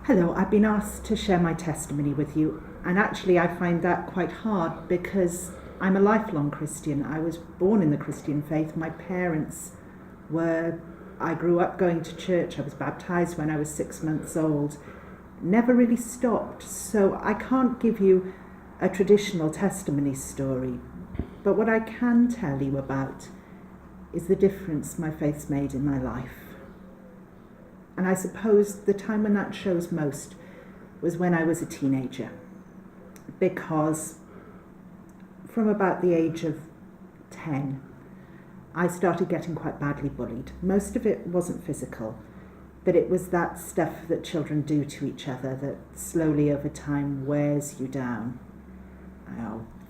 Hello, I've been asked to share my testimony with you, and actually I find that quite hard because I'm a lifelong Christian. I was born in the Christian faith. My parents I grew up going to church. I was baptised when I was 6 months old. Never really stopped, so I can't give you a traditional testimony story. But what I can tell you about is the difference my faith's made in my life. And I suppose the time when that shows most was when I was a teenager, because from about the age of 10, I started getting quite badly bullied. Most of it wasn't physical, but it was that stuff that children do to each other that slowly over time wears you down.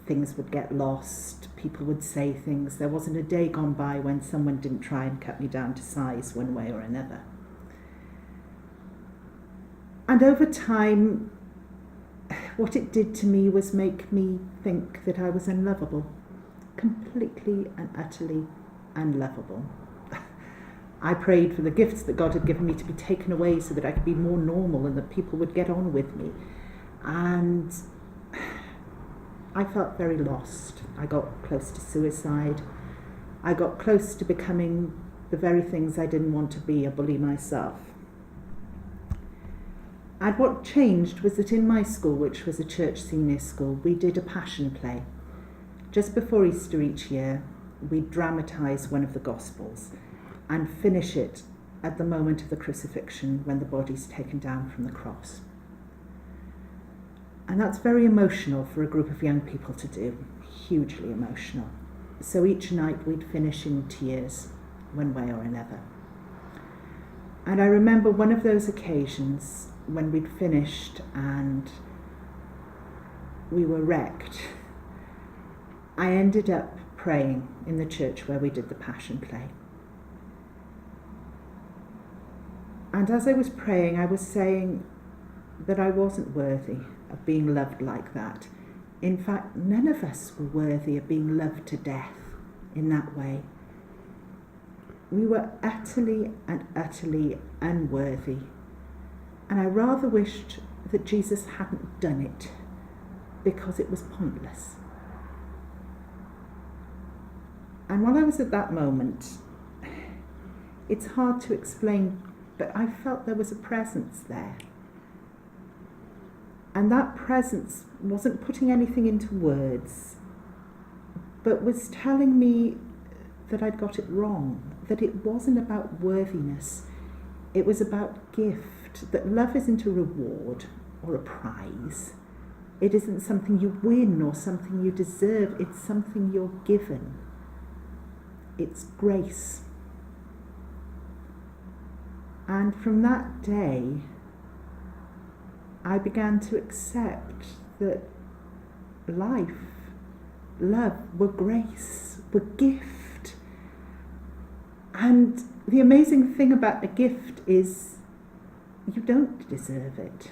Things would get lost, people would say things. There wasn't a day gone by when someone didn't try and cut me down to size one way or another. And over time, what it did to me was make me think that I was unlovable, completely and utterly unlovable. I prayed for the gifts that God had given me to be taken away so that I could be more normal and that people would get on with me. And I felt very lost. I got close to suicide. I got close to becoming the very things I didn't want to be, a bully myself. And what changed was that in my school, which was a church senior school, we did a passion play. Just before Easter each year, we'd dramatise one of the Gospels and finish it at the moment of the crucifixion when the body's taken down from the cross. And that's very emotional for a group of young people to do, hugely emotional. So each night we'd finish in tears, one way or another. And I remember one of those occasions when we'd finished and we were wrecked. I ended up praying in the church where we did the passion play. And as I was praying, I was saying that I wasn't worthy of being loved like that. In fact, none of us were worthy of being loved to death in that way. We were utterly and utterly unworthy. And I rather wished that Jesus hadn't done it because it was pointless. And while I was at that moment, it's hard to explain, but I felt there was a presence there. And that presence wasn't putting anything into words, but was telling me that I'd got it wrong, that it wasn't about worthiness, it was about gift, that love isn't a reward or a prize. It isn't something you win or something you deserve, it's something you're given. It's grace. And from that day, I began to accept that life, love, were grace, were gift. And the amazing thing about a gift is you don't deserve it.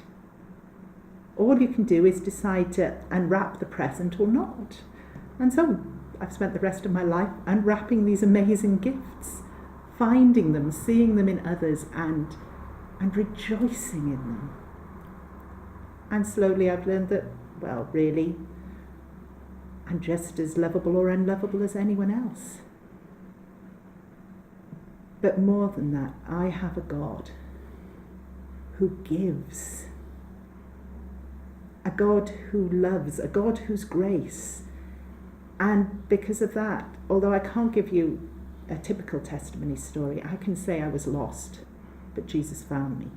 All you can do is decide to unwrap the present or not. And so I've spent the rest of my life unwrapping these amazing gifts, finding them, seeing them in others, and rejoicing in them. And slowly I've learned that, well, really, I'm just as lovable or unlovable as anyone else. But more than that, I have a God who gives, a God who loves, a God who's grace. And because of that, although I can't give you a typical testimony story, I can say I was lost, but Jesus found me.